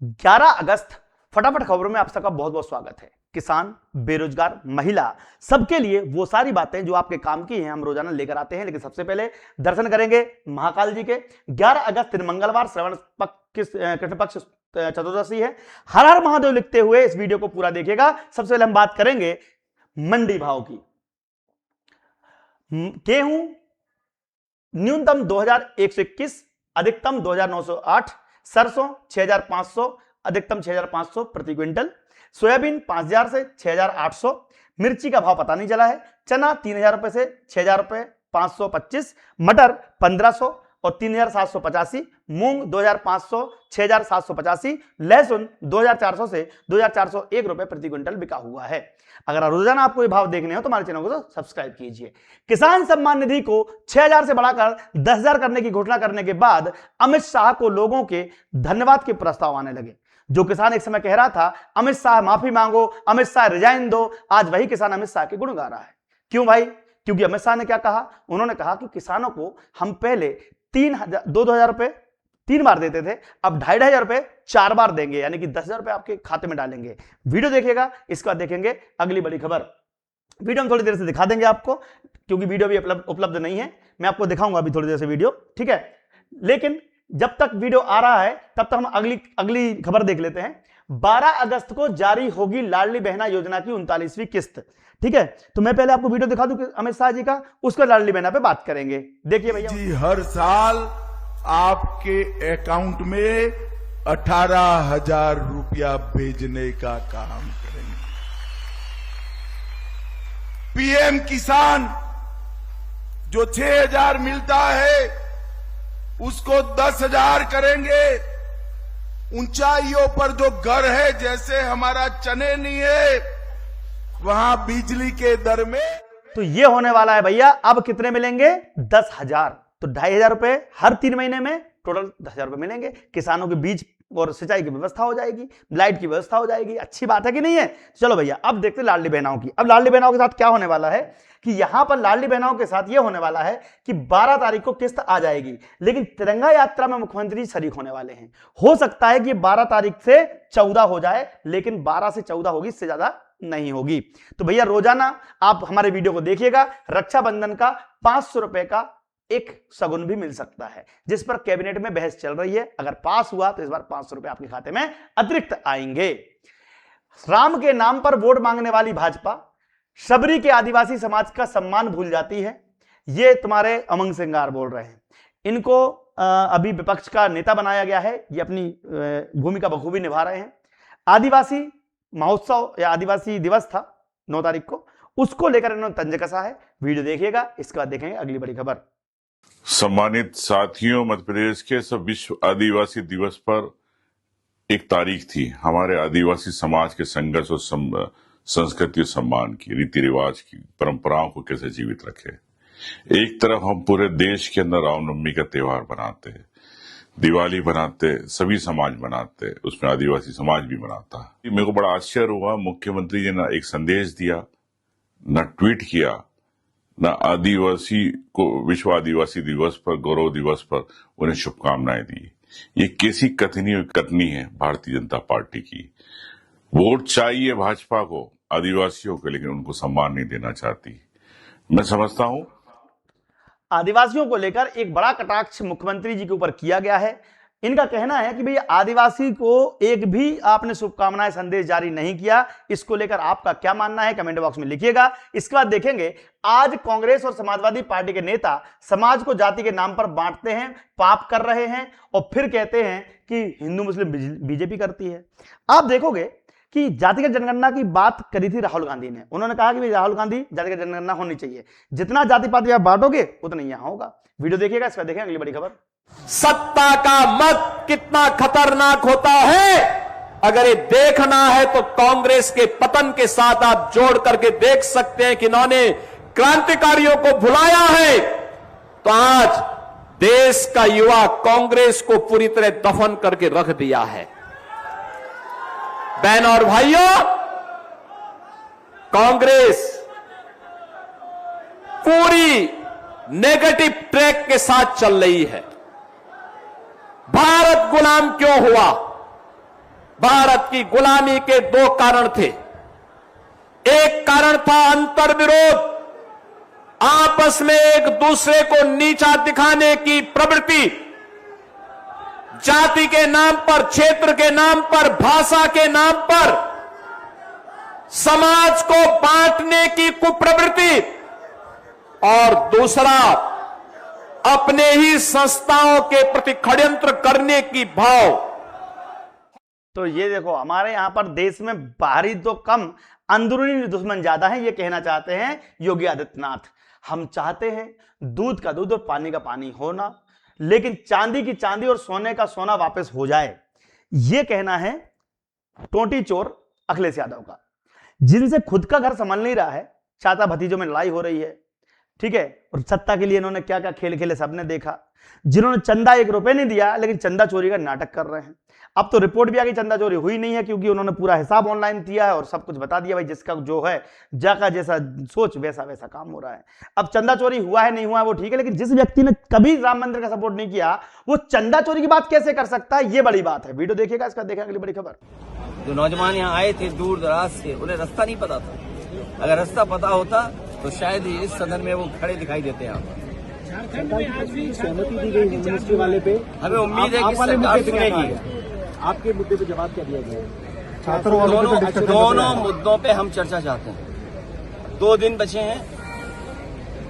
11 अगस्त फटाफट खबरों में आप सबका बहुत बहुत स्वागत है। किसान, बेरोजगार, महिला, सबके लिए वो सारी बातें जो आपके काम की हैं हम रोजाना लेकर आते हैं। लेकिन सबसे पहले दर्शन करेंगे महाकाल जी के। 11 अगस्त मंगलवार, श्रवण कृष्ण पक्ष चतुर्दशी है। हर हर महादेव लिखते हुए इस वीडियो को पूरा देखिएगा। सबसे पहले हम बात करेंगे मंडी भाव की। गेहूं न्यूनतम 2121, अधिकतम 2908, सरसों 6500, अधिकतम 6500 प्रति क्विंटल, सोयाबीन 5000 से 6800, मिर्ची का भाव पता नहीं चला है, चना 3000 रुपए से 6000 रुपए 525, मटर 1500 और 3785, मूंग 2500 6785, लहसुन 2400 से 2401 रुपए प्रति क्विंटल बिका हुआ है। अगर रोजाना आपको ये भाव देखने हो तो हमारे चैनल को तो सब्सक्राइब कीजिए। किसान सम्मान निधि को 6000 से बढ़ाकर 10000 करने की घोषणा करने के बाद अमित शाह को लोगों के धन्यवाद के प्रस्ताव आने लगे। जो किसान एक समय कह रहा था अमित शाह माफी मांगो, अमित शाह रिजाइन दो, आज वही किसान अमित शाह के गुण गा रहा है। क्यों भाई? क्योंकि अमित शाह ने क्या कहा? उन्होंने कहा कि किसानों को हम पहले 2,000 रुपए 3 बार देते थे, अब 2,500 रुपए 4 बार देंगे, यानी कि 10,000 रुपए आपके खाते में डालेंगे। वीडियो देखिएगा, इसके बाद देखेंगे अगली बड़ी खबर। वीडियो हम थोड़ी देर से दिखा देंगे आपको, क्योंकि वीडियो भी उपलब्ध नहीं है। मैं आपको दिखाऊंगा अभी थोड़ी देर से वीडियो, ठीक है। लेकिन जब तक वीडियो आ रहा है तब तक हम अगली खबर देख लेते हैं। 12 अगस्त को जारी होगी लाडली बहना योजना की 39वीं किस्त, ठीक है। तो मैं पहले आपको वीडियो दिखा दूं अमित शाह जी का, उसके लाडली बहना पे बात करेंगे। देखिए भैया जी, हर साल आपके अकाउंट में 18,000 रुपया भेजने का काम करेंगे। पीएम किसान जो 6,000 मिलता है उसको 10,000 करेंगे। ऊंचाइयों पर जो घर है, जैसे हमारा चने नहीं है, वहां बिजली के दर में तो ये होने वाला है भैया। अब कितने मिलेंगे? 10,000। तो 2,500 रुपए हर 3 महीने में, टोटल 10,000 रुपए मिलेंगे। किसानों के बीज और सिंचाई की व्यवस्था हो जाएगी, लाइट की व्यवस्था हो जाएगी। अच्छी बात है कि नहीं है? चलो भैया अब देखते हैं लाडली बहनाओं की। अब लाडली बहनाओं के साथ क्या होने वाला है कि यहां पर लाडली बहनाओं के साथ यह होने वाला है कि 12 तारीख को किस्त आ जाएगी, लेकिन तिरंगा यात्रा में मुख्यमंत्री शरीक होने वाले हैं। हो सकता है कि 12 तारीख से 14 हो जाए, लेकिन 12 से 14 होगी, इससे ज्यादा नहीं होगी। तो भैया रोजाना आप हमारे वीडियो को देखिएगा। रक्षाबंधन का 500 रुपए का एक सगुन भी मिल सकता है, जिस पर कैबिनेट में बहस चल रही है। अगर पास हुआ तो इस बार 500 रुपए आपके खाते में अतिरिक्त आएंगे। राम के नाम पर वोट मांगने वाली भाजपा शबरी के आदिवासी समाज का सम्मान भूल जाती है, ये तुम्हारे अमंग सिंगार बोल रहे हैं। इनको अभी विपक्ष का नेता बनाया गया है, ये अपनी भूमिका बखूबी निभा रहे हैं। आदिवासी महोत्सव या आदिवासी दिवस था 9 तारीख को, उसको लेकर इन्होंने तंज कसा है। वीडियो देखिएगा, इसके बाद देखेंगे अगली बड़ी खबर। सम्मानित साथियों, मध्य प्रदेश के सब विश्व आदिवासी दिवस पर एक तारीख थी हमारे आदिवासी समाज के संघर्ष और संस्कृति और सम्मान की, रीति रिवाज की, परंपराओं को कैसे जीवित रखे। एक तरफ हम पूरे देश के अंदर रामनवमी का त्योहार बनाते हैं, दिवाली बनाते, सभी समाज बनाते, उसमें आदिवासी समाज भी मनाता है। मेरे को बड़ा आश्चर्य हुआ, मुख्यमंत्री जी ने एक संदेश दिया, न ट्वीट किया, न आदिवासी को विश्व आदिवासी दिवस पर, गौरव दिवस पर उन्हें शुभकामनाएं दी। ये कैसी कथनी है भारतीय जनता पार्टी की। वोट चाहिए भाजपा को आदिवासियों को, लेकिन उनको सम्मान नहीं देना चाहती। मैं समझता हूं आदिवासियों को लेकर एक बड़ा कटाक्ष मुख्यमंत्री जी के ऊपर किया गया है। इनका कहना है कि भैया आदिवासी को एक भी आपने शुभकामनाएं संदेश जारी नहीं किया। इसको लेकर आपका क्या मानना है कमेंट बॉक्स में लिखिएगा। इसके बाद देखेंगे आज कांग्रेस और समाजवादी पार्टी के नेता समाज को जाति के नाम पर बांटते हैं, पाप कर रहे हैं और फिर कहते हैं कि हिंदू मुस्लिम बीजेपी करती है। आप देखोगे कि जातिगत जनगणना की बात करी थी राहुल गांधी ने। उन्होंने कहा कि राहुल गांधी जातिगत जनगणना होनी चाहिए, जितना जाति पाति आप बांटोगे उतना यहां होगा। वीडियो देखिएगा, इसका देखें अगली बड़ी खबर। सत्ता का मत कितना खतरनाक होता है, अगर ये देखना है तो कांग्रेस के पतन के साथ आप जोड़ करके देख सकते हैं कि इन्होंने क्रांतिकारियों को भुलाया है, तो आज देश का युवा कांग्रेस को पूरी तरह दफन करके रख दिया है। बहनों और भाइयों, कांग्रेस पूरी नेगेटिव ट्रैक के साथ चल रही है। भारत गुलाम क्यों हुआ? भारत की गुलामी के दो कारण थे। एक कारण था अंतर्विरोध, आपस में एक दूसरे को नीचा दिखाने की प्रवृत्ति, जाति के नाम पर, क्षेत्र के नाम पर, भाषा के नाम पर समाज को बांटने की कुप्रवृत्ति, और दूसरा अपने ही संस्थाओं के प्रति षड्यंत्र करने की भाव। तो ये देखो, हमारे यहां पर देश में बाहरी तो कम अंदरूनी दुश्मन ज्यादा है, ये कहना चाहते हैं योगी आदित्यनाथ। हम चाहते हैं दूध का दूध और पानी का पानी होना, लेकिन चांदी की चांदी और सोने का सोना वापस हो जाए, ये कहना है टोटी चोर अखिलेश यादव का, जिनसे खुद का घर संभल नहीं रहा है। चाचा भतीजों में लड़ाई हो रही है, ठीक है, और सत्ता के लिए इन्होंने क्या क्या खेल खेले सबने देखा। जिन्होंने चंदा 1 रुपए नहीं दिया, लेकिन चंदा चोरी का नाटक कर रहे हैं। अब तो रिपोर्ट भी आ गई चंदा चोरी हुई नहीं है, क्योंकि उन्होंने पूरा हिसाब ऑनलाइन दिया है और सब कुछ बता दिया भाई, जिसका जो है जाका जैसा सोच वैसा वैसा काम हो रहा है। अब चंदा चोरी हुआ है नहीं हुआ है वो ठीक है, लेकिन जिस व्यक्ति ने कभी राम मंदिर का सपोर्ट नहीं किया, वो चंदा चोरी की बात कैसे कर सकता है, ये बड़ी बात है। वीडियो देखिएगा, इसका देखा अगली बड़ी खबर। जो नौजवान यहाँ आए थे दूर दराज से, उन्हें रास्ता नहीं पता था। अगर रास्ता पता होता तो शायद ही इस सदन में वो खड़े दिखाई देते हैं। सहमति दी गई मिनिस्ट्री वाले पे, हमें उम्मीद है कि सरकार सुनेगी। आपके मुद्दे पे जवाब क्या दिया गया? दोनों मुद्दों पे हम चर्चा चाहते हैं। 2 दिन बचे हैं,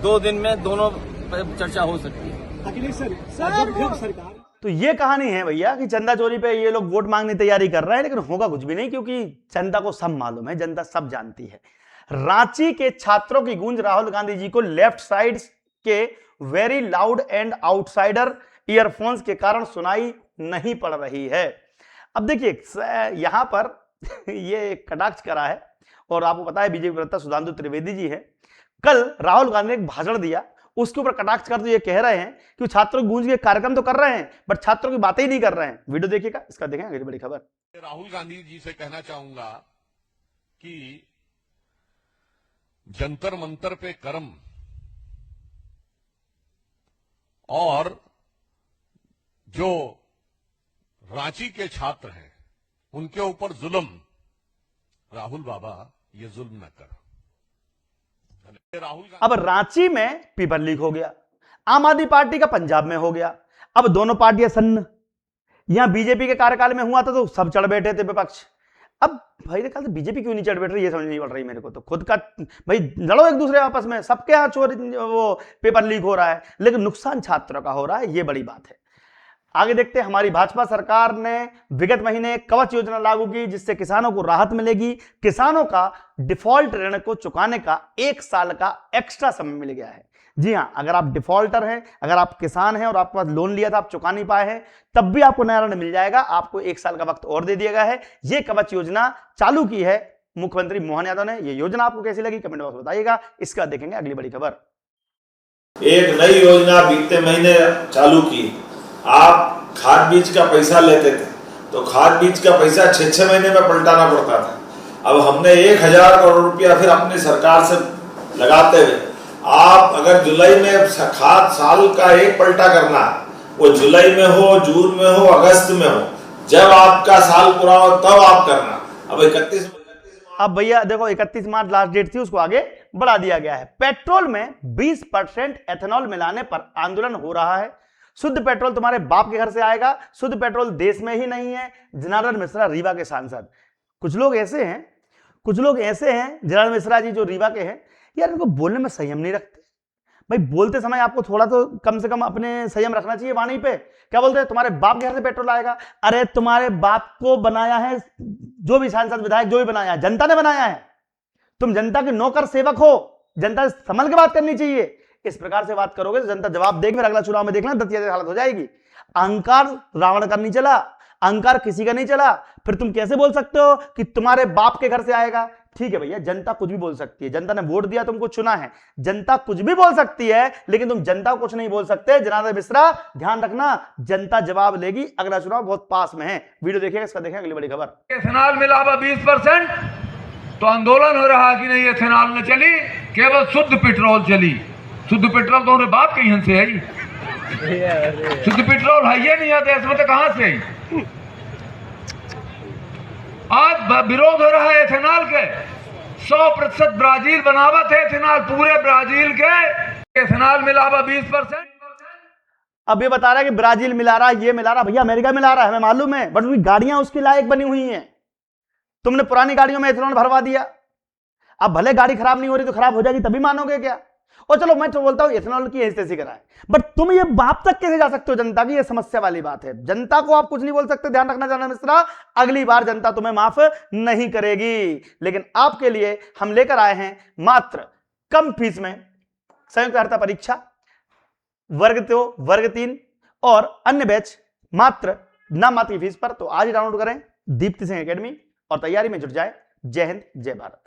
2 दिन में दोनों पर चर्चा हो सकती है। अखिलेश सर, जब सरकार, तो ये कहानी है भैया कि चंदा चोरी पे ये लोग वोट मांगने की तैयारी कर रहे हैं, लेकिन होगा कुछ भी नहीं, क्योंकि जनता को सब मालूम है, जनता सब जानती है। रांची के छात्रों की गूंज राहुल गांधी जी को लेफ्ट साइड के very loud and outsider earphones के कारण सुनाई नहीं पड़ रही है। अब देखिए यहां पर ये कटाक्ष करा है, और आपको पता है बीजेपी प्रवक्ता सुधांशु त्रिवेदी जी है, कल राहुल गांधी ने एक भाषण दिया, उसके ऊपर कटाक्ष कर तो ये कह रहे हैं कि छात्रों की गूंज के कार्यक्रम तो कर रहे हैं, बट छात्रों की बातें ही नहीं कर रहे हैं। वीडियो देखिएगा, इसका देखें अगली बड़ी खबर। राहुल गांधी जी से कहना चाहूंगा कि जंतर मंतर पे कर्म और जो रांची के छात्र हैं उनके ऊपर जुल्म, राहुल बाबा ये जुल्म न कर। राहुल अब रांची में पेपर लीक हो गया, आम आदमी पार्टी का पंजाब में हो गया, अब दोनों पार्टियां सन्न। यहां बीजेपी के कार्यकाल में हुआ था तो सब चढ़ बैठे थे विपक्ष। अब भाई ने कहा बीजेपी क्यों नहीं चढ़ बैठ रही, ये समझ नहीं पड़ रही मेरे को। तो खुद का भाई लड़ो एक दूसरे आपस में, सबके यहाँ चोर वो पेपर लीक हो रहा है, लेकिन नुकसान छात्रों का हो रहा है, ये बड़ी बात है। आगे देखते हैं, हमारी भाजपा सरकार ने विगत महीने कवच योजना लागू की, जिससे किसानों को राहत मिलेगी। किसानों का डिफॉल्ट ऋण को चुकाने का 1 साल का एक्स्ट्रा समय मिल गया है। जी हां, अगर आप डिफॉल्टर हैं, अगर आप किसान हैं और आपके पास लोन लिया था, आप चुका नहीं पाए हैं, तब भी आपको नया ऋण मिल जाएगा। आपको 1 साल का वक्त और दे दिया गया है। यह कवच योजना चालू की है मुख्यमंत्री मोहन यादव ने। यह योजना आपको कैसी लगी कमेंट बॉक्स में बताइएगा। इसका देखेंगे अगली बड़ी खबर। एक नई योजना बीते महीने चालू की। आप खाद बीज का पैसा लेते थे तो खाद बीज का पैसा 6-6 महीने में पलटाना पड़ता था। अब हमने 1000 करोड़ रुपया फिर अपनी सरकार से लगाते हुए, आप अगर जुलाई में खाद साल का एक पलटा करना, वो जुलाई में हो, जून में हो, अगस्त में हो, जब आपका साल पूरा हो तब आप करना। अब 31 अब भैया देखो 31 मार्च लास्ट डेट थी, उसको आगे बढ़ा दिया गया है। पेट्रोल में 20% एथेनॉल मिलाने पर आंदोलन हो रहा है। शुद्ध पेट्रोल तुम्हारे बाप के घर से आएगा। शुद्ध पेट्रोल देश में ही नहीं है। जनार्दन मिश्रा रीवा के सांसद, कुछ लोग ऐसे हैं जनार्दन मिश्रा जी जो रीवा के हैं, यार इनको बोलने में संयम नहीं रखते। भाई बोलते समय आपको थोड़ा तो कम से कम अपने संयम रखना चाहिए वाणी पे। क्या बोलते हैं, तुम्हारे बाप के घर से पेट्रोल आएगा। अरे तुम्हारे बाप को बनाया है जो भी सांसद विधायक जो भी बनाया है, जनता ने बनाया है। तुम जनता के नौकर सेवक हो, जनता से संभल के बात करनी चाहिए। इस प्रकार से बात करोगे तो जनता जवाब देगी। फिर अगला चुनाव में देखना दतिया जैसी हालत हो जाएगी। अहंकार रावण का नहीं चला, अहंकार किसी का नहीं चला। फिर तुम कैसे बोल सकते हो कि तुम्हारे बाप के घर से आएगा। ठीक है भैया, जनता कुछ भी बोल सकती है, जनता ने वोट दिया, तुमको चुना है, जनता कुछ भी बोल सकती है, लेकिन तुम जनता को कुछ नहीं बोल सकते। जनार्दन मिश्रा ध्यान रखना, जनता जवाब लेगी। अगला चुनाव बहुत पास में है। वीडियो देखिएगा, इसका देखें अगली बड़ी खबर। एथेनॉल मिला हुआ 20%, तो आंदोलन हो रहा कि नहीं एथेनॉल न चली, केवल शुद्ध पेट्रोल चली। शुद्ध पेट्रोल तो हमारे बाप के यहाँ से आई, शुद्ध पेट्रोल है ये नहीं है देश में, तो कहां से आई? आज विरोध हो रहा है एथेनॉल के। 100% ब्राजील बनावट है एथेनॉल, पूरे ब्राजील के एथेनॉल मिलावा 20%। अब ये बता रहा है कि ब्राजील मिला रहा, ये मिला रहा, भैया अमेरिका मिला रहा है, हमें मालूम है, बट उनकी गाड़ियां उसके लायक बनी हुई हैं। तुमने पुरानी गाड़ियों में एथेनॉल भरवा दिया, अब भले गाड़ी खराब नहीं हो रही तो खराब हो जाएगी तभी मानोगे क्या? और चलो मैं तो बोलता हूं एथेनॉल की ऐसी कराए, बट तुम ये बाप तक कैसे जा सकते हो जनता की? ये समस्या वाली बात है। जनता को आप कुछ नहीं बोल सकते, ध्यान रखना जाना मिश्रा, अगली बार जनता तुम्हें माफ नहीं करेगी। लेकिन आपके लिए हम लेकर आए हैं मात्र कम फीस में संयुक्त अर्हता परीक्षा वर्ग 2, वर्ग 3 और अन्य बैच मात्र नाम मात्र की फीस पर। तो आज ही डाउनलोड करें दीप्ति सिंह एकेडमी और तैयारी में जुट जाए। जय हिंद, जय भारत।